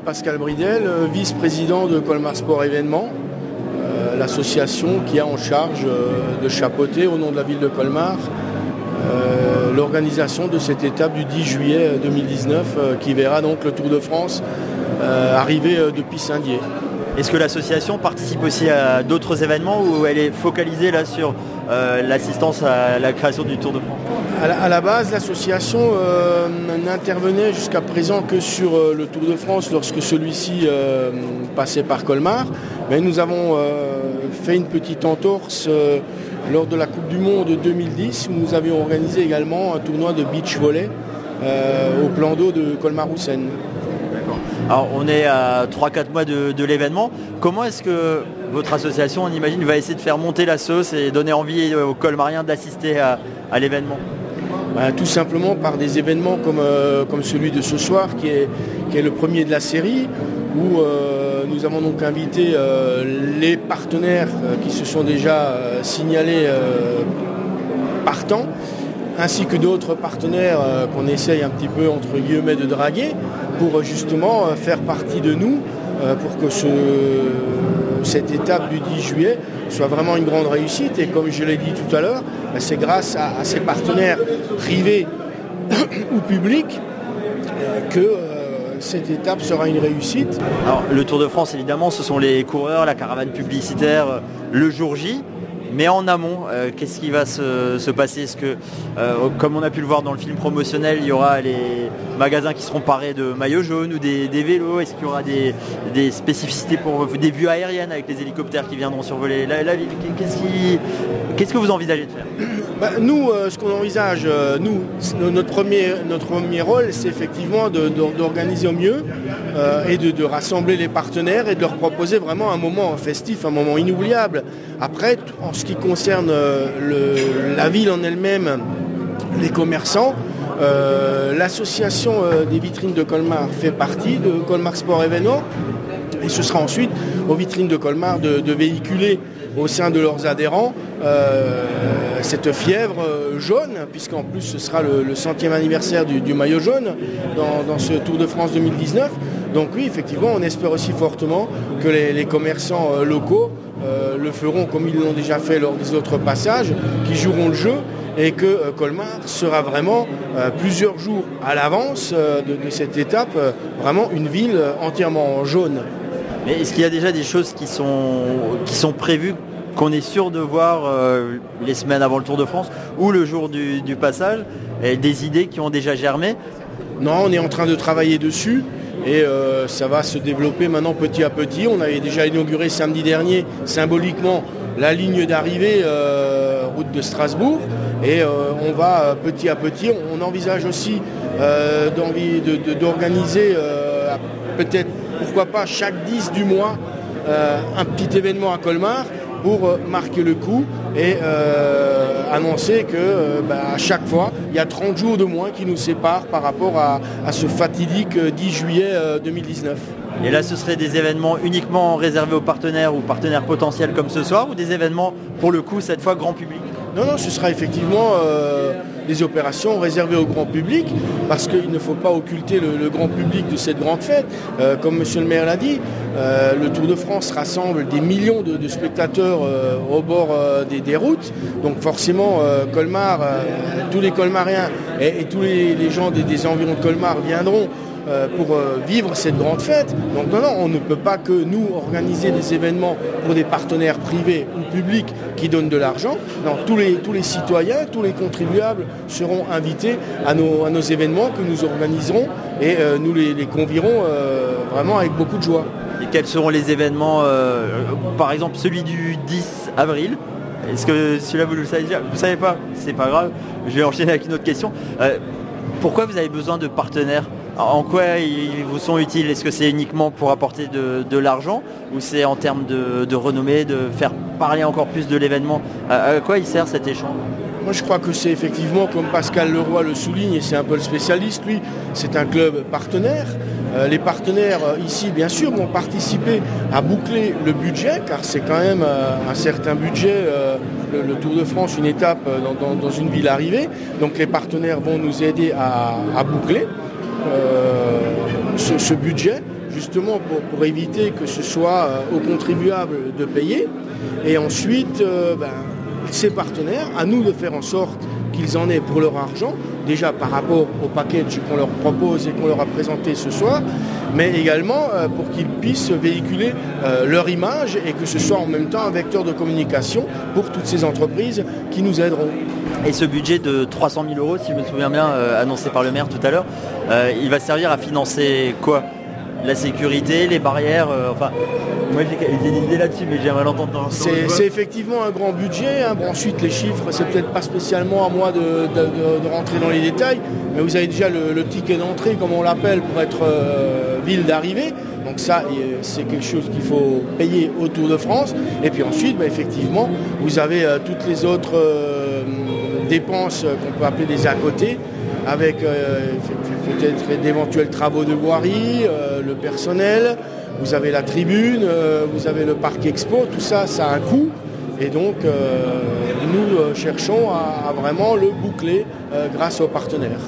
Pascal Bridel, vice-président de Colmar Sport Événements, l'association qui a en charge de chapeauter au nom de la ville de Colmar l'organisation de cette étape du 10 juillet 2019 qui verra donc le Tour de France arriver depuis Saint-Dié. Est-ce que l'association participe aussi à d'autres événements ou elle est focalisée là sur l'assistance à la création du Tour de France ? À la base, l'association n'intervenait jusqu'à présent que sur le Tour de France lorsque celui-ci passait par Colmar. Mais nous avons fait une petite entorse lors de la Coupe du Monde 2010 où nous avions organisé également un tournoi de beach volley au plan d'eau de Colmar-Roussenne. Alors on est à 3-4 mois de l'événement. Comment est-ce que votre association, on imagine, va essayer de faire monter la sauce et donner envie aux Colmariens d'assister à l'événement ? Tout simplement par des événements comme celui de ce soir qui est le premier de la série où nous avons donc invité les partenaires qui se sont déjà signalés partants ainsi que d'autres partenaires qu'on essaye un petit peu entre guillemets de draguer pour justement faire partie de nous pour que cette étape du 10 juillet soit vraiment une grande réussite. Et comme je l'ai dit tout à l'heure, c'est grâce à ces partenaires privés ou publics que cette étape sera une réussite. Alors le Tour de France, évidemment, ce sont les coureurs, la caravane publicitaire, le jour J. Mais en amont, qu'est-ce qui va se passer ? Est-ce que, comme on a pu le voir dans le film promotionnel, il y aura les magasins qui seront parés de maillots jaunes ou des vélos ? Est-ce qu'il y aura des spécificités pour des vues aériennes avec les hélicoptères qui viendront survoler la ville ? Qu'est-ce que vous envisagez de faire ? Nous, ce qu'on envisage, notre premier rôle, c'est effectivement d'organiser au mieux et de rassembler les partenaires et de leur proposer vraiment un moment festif, un moment inoubliable. Après, en ce qui concerne la ville en elle-même, les commerçants, l'association des vitrines de Colmar fait partie de Colmar Sport Événements et ce sera ensuite aux vitrines de Colmar de véhiculer au sein de leurs adhérents cette fièvre jaune, puisqu'en plus ce sera le 100e anniversaire du maillot jaune dans ce Tour de France 2019. Donc oui, effectivement, on espère aussi fortement que les commerçants locaux le feront comme ils l'ont déjà fait lors des autres passages, qui joueront le jeu et que Colmar sera vraiment plusieurs jours à l'avance de cette étape, vraiment une ville entièrement en jaune. Mais est-ce qu'il y a déjà des choses qui sont prévues, qu'on est sûr de voir les semaines avant le Tour de France ou le jour du passage, et des idées qui ont déjà germé ? Non, on est en train de travailler dessus et ça va se développer maintenant petit à petit. On avait déjà inauguré samedi dernier symboliquement la ligne d'arrivée route de Strasbourg et on va petit à petit, on envisage aussi d'organiser peut-être, pourquoi pas, chaque 10 du mois un petit événement à Colmar pour marquer le coup et annoncer que à chaque fois, il y a 30 jours de moins qui nous séparent par rapport à ce fatidique 10 juillet 2019. Et là, ce seraient des événements uniquement réservés aux partenaires ou partenaires potentiels comme ce soir, ou des événements, pour le coup, cette fois grand public ? Non, ce sera effectivement des opérations réservées au grand public, parce qu'il ne faut pas occulter le grand public de cette grande fête. Comme monsieur le maire l'a dit, le Tour de France rassemble des millions de spectateurs au bord des routes. Donc forcément, Colmar, tous les Colmariens et tous les gens des environs de Colmar viendront pour vivre cette grande fête. Donc non, on ne peut pas que nous organiser des événements pour des partenaires privés ou publics qui donnent de l'argent. Non, tous les citoyens, tous les contribuables seront invités à nos événements que nous organiserons et nous les convierons vraiment avec beaucoup de joie. Et quels seront les événements, par exemple celui du 10 avril ? Est-ce que celui-là vous le savez déjà ? Vous ne savez pas ? C'est pas grave, je vais enchaîner avec une autre question. Pourquoi vous avez besoin de partenaires ? En quoi ils vous sont utiles ? Est-ce que c'est uniquement pour apporter de l'argent ou c'est en termes de renommée, de faire parler encore plus de l'événement ? À quoi il sert cet échange ? Moi je crois que c'est effectivement, comme Pascal Leroy le souligne, et c'est un peu le spécialiste, lui, c'est un club partenaire. Les partenaires ici, bien sûr, vont participer à boucler le budget, car c'est quand même un certain budget, le Tour de France, une étape dans une ville arrivée. Donc les partenaires vont nous aider à boucler ce budget justement pour éviter que ce soit aux contribuables de payer. Et ensuite, ces partenaires, à nous de faire en sorte qu'ils en aient pour leur argent, déjà par rapport au package qu'on leur propose et qu'on leur a présenté ce soir, mais également pour qu'ils puissent véhiculer leur image et que ce soit en même temps un vecteur de communication pour toutes ces entreprises qui nous aideront. Et ce budget de 300 000 euros, si je me souviens bien, annoncé par le maire tout à l'heure, il va servir à financer quoi ? La sécurité, les barrières, moi j'ai des idées là-dessus, mais j'aimerais l'entendre dans c'est effectivement un grand budget. Bon, ensuite, les chiffres, c'est peut-être pas spécialement à moi de rentrer dans les détails, mais vous avez déjà le ticket d'entrée, comme on l'appelle, pour être ville d'arrivée. Donc ça, c'est quelque chose qu'il faut payer au Tour de France. Et puis ensuite, effectivement, vous avez toutes les autres dépenses qu'on peut appeler des à côté, avec peut-être d'éventuels travaux de voirie, le personnel, vous avez la tribune, vous avez le parc expo, tout ça, ça a un coût. Et donc, nous cherchons à vraiment le boucler grâce aux partenaires.